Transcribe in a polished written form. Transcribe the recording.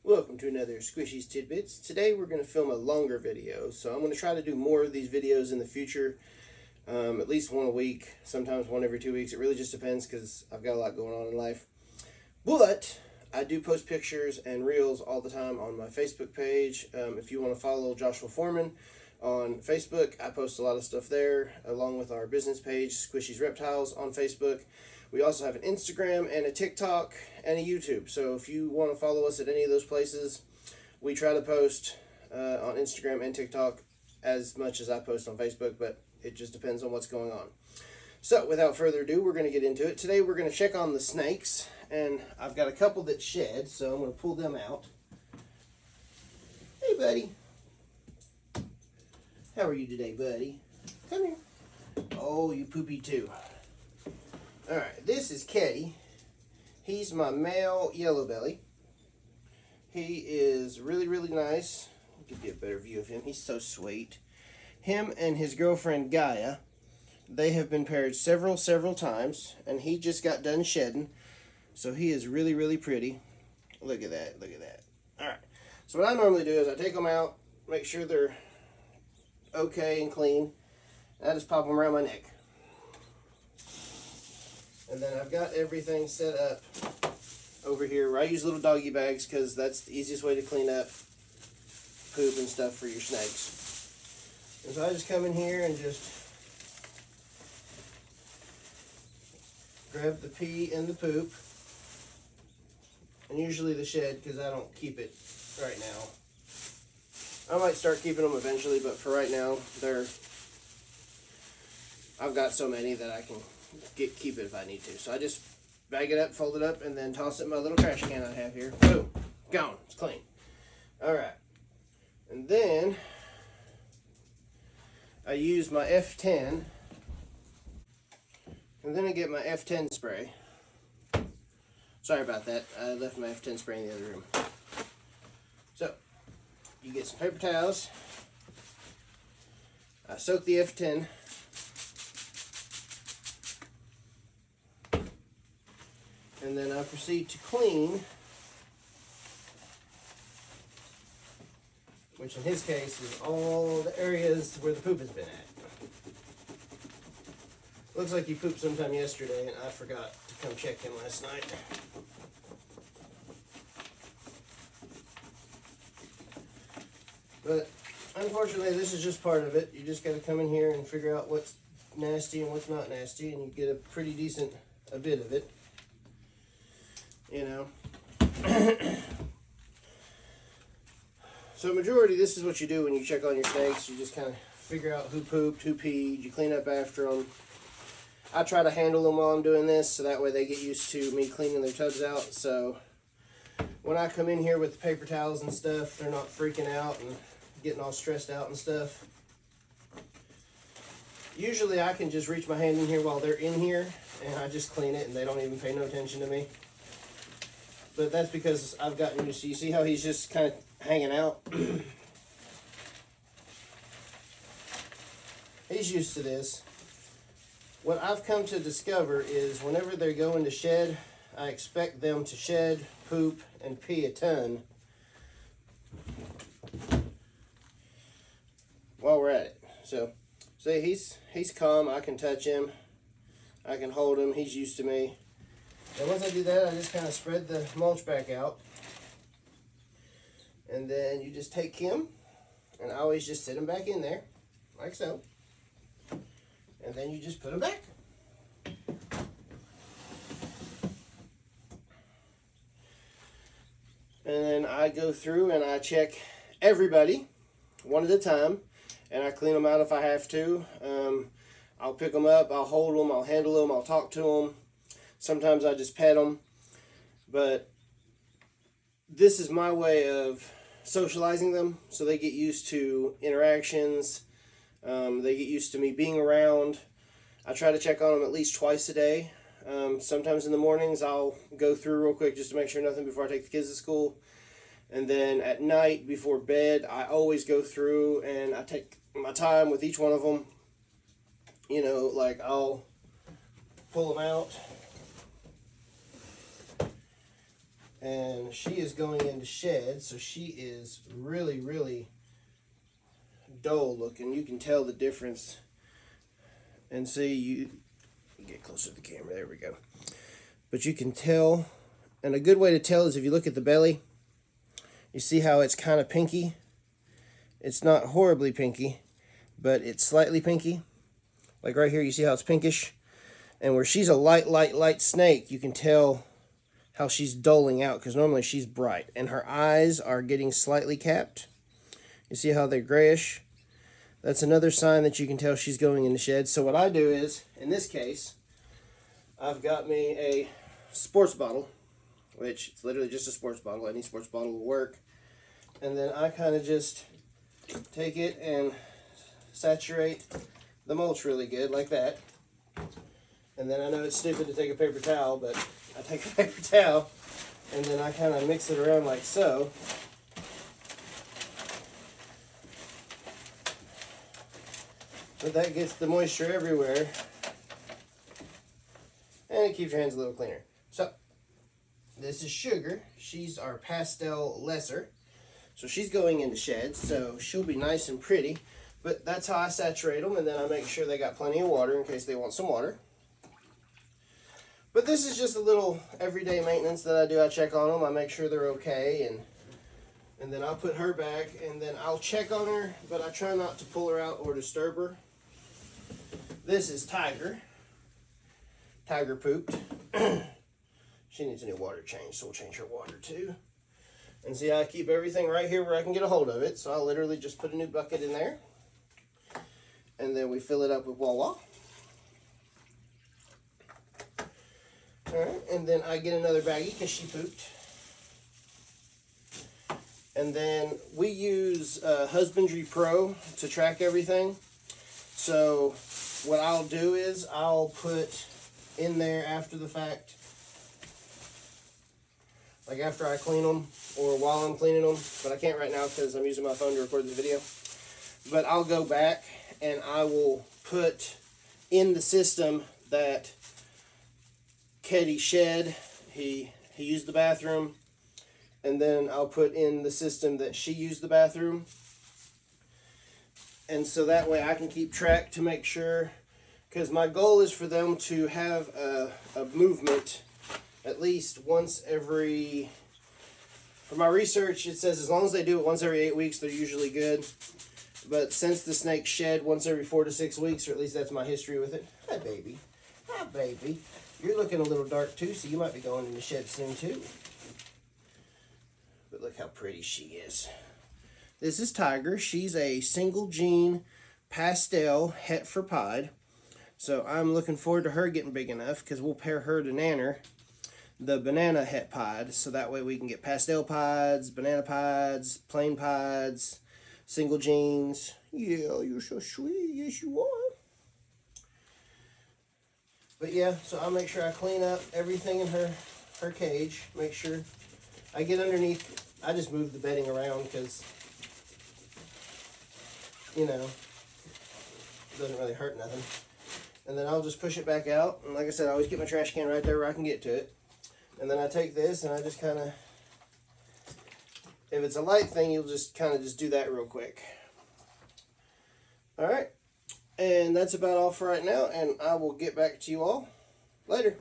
Welcome to another Squishy's Tidbits. Today we're going to film a longer video, so I'm going to try to do more of these videos in the future, at least one a week, sometimes one every 2 weeks. It really just depends because I've got a lot going on in life. But I do post pictures and reels all the time on my Facebook page. If you want to follow Joshua Foreman on Facebook, I post a lot of stuff there, along with our business page, Squishy's Reptiles, on Facebook. We also have an Instagram and a TikTok and a YouTube. So if you want to follow us at any of those places, we try to post on Instagram and TikTok as much as I post on Facebook, but it just depends on what's going on. So without further ado, we're going to get into it. Today we're going to check on the snakes, and I've got a couple that shed, so I'm going to pull them out. Hey, buddy. How are you today, buddy? Come here. Oh, you poopy too. Alright, this is Keddy. He's my male yellow belly. He is really, really nice. I'll give you a better view of him. He's so sweet. Him and his girlfriend Gaia, they have been paired several times, and he just got done shedding. So he is really, really pretty. Look at that, look at that. Alright, so what I normally do is I take them out, make sure they're okay and clean, and I just pop them around my neck. And then I've got everything set up over here where I use little doggy bags because that's the easiest way to clean up poop and stuff for your snakes. And so I just come in here and just grab the pee and the poop. And usually the shed because I don't keep it right now. I might start keeping them eventually, but for right now, I've got so many that I can keep it if I need to. So I just bag it up, fold it up, and then toss it in my little trash can I have here. Boom. Gone. It's clean. Alright. And then I use my F10. And then I get my F10 spray. Sorry about that. I left my F10 spray in the other room. So, you get some paper towels. I soak the F10. And then I proceed to clean, which in his case is all the areas where the poop has been at. Looks like he pooped sometime yesterday, and I forgot to come check him last night. But unfortunately, this is just part of it. You just got to come in here and figure out what's nasty and what's not nasty, and you get a pretty decent bit of it. You know. So majority, this is what you do when you check on your snakes. You just kind of figure out who pooped, who peed. You clean up after them. I try to handle them while I'm doing this, so that way they get used to me cleaning their tubs out. So when I come in here with the paper towels and stuff, they're not freaking out and getting all stressed out and stuff. Usually I can just reach my hand in here while they're in here, and I just clean it, and they don't even pay no attention to me. But that's because I've gotten used to, you see how he's just kind of hanging out? He's used to this. What I've come to discover is whenever they're going to shed, I expect them to shed, poop, and pee a ton while we're at it. So, see, he's calm. I can touch him. I can hold him. He's used to me. And once I do that, I just kind of spread the mulch back out. And then you just take him, and I always just sit him back in there, like so. And then you just put him back. And then I go through and I check everybody, one at a time, and I clean them out if I have to. I'll pick them up, I'll hold them, I'll handle them, I'll talk to them. Sometimes I just pet them, but this is my way of socializing them, so they get used to interactions. They get used to me being around. I try to check on them at least twice a day. Sometimes in the mornings I'll go through real quick just to make sure nothing before I take the kids to school. And then at night before bed, I always go through and I take my time with each one of them. You know, like I'll pull them out and she is going into shed, so she is really, really dull looking. You can tell the difference. And see, you get closer to the camera, there we go. But you can tell, and a good way to tell is if you look at the belly, you see how it's kind of pinky. It's not horribly pinky, but it's slightly pinky. Like right here, you see how it's pinkish? And where she's a light snake, you can tell how she's dulling out, because normally she's bright. And her eyes are getting slightly capped. You see how they're grayish? That's another sign that you can tell she's going in the shed. So what I do is, in this case, I've got me a sports bottle, which it's literally just a sports bottle. Any sports bottle will work. And then I kind of just take it and saturate the mulch really good, like that. And then I know it's stupid to take a paper towel, but I take a paper towel and then I kind of mix it around like so. But that gets the moisture everywhere, and it keeps your hands a little cleaner. So, this is Sugar. She's our pastel lesser. So she's going into sheds, so she'll be nice and pretty. But that's how I saturate them, and then I make sure they got plenty of water in case they want some water. But this is just a little everyday maintenance that I do. I check on them, I make sure they're okay, and then I'll put her back, and then I'll check on her, but I try not to pull her out or disturb her. This is Tiger. Tiger pooped. She needs a new water change, so we'll change her water too. And see, I keep everything right here where I can get a hold of it, so I'll literally just put a new bucket in there. And then we fill it up with Wawa. Alright, and then I get another baggie because she pooped. And then we use Husbandry Pro to track everything. So what I'll do is I'll put in there after the fact, like after I clean them or while I'm cleaning them, but I can't right now because I'm using my phone to record this video. But I'll go back and I will put in the system that Keddy shed, he used the bathroom, and then I'll put in the system that she used the bathroom. And so that way I can keep track to make sure, because my goal is for them to have a movement at least once every, for my research it says as long as they do it once every 8 weeks, they're usually good. But since the snakes shed once every 4 to 6 weeks, or at least that's my history with it. Hi baby, hi baby. You're looking a little dark too, so you might be going in the shed soon too. But look how pretty she is. This is Tiger. She's a single gene pastel het for pied. So I'm looking forward to her getting big enough because we'll pair her to Nanner, the banana het pied. So that way we can get pastel pieds, banana pieds, plain pieds, single genes. Yeah, you're so sweet. Yes, you are. But yeah, so I'll make sure I clean up everything in her cage. Make sure I get underneath. I just move the bedding around because, you know, it doesn't really hurt nothing. And then I'll just push it back out. And like I said, I always get my trash can right there where I can get to it. And then I take this and I just kind of, if it's a light thing, you'll just kind of just do that real quick. All right. And that's about all for right now, and I will get back to you all later.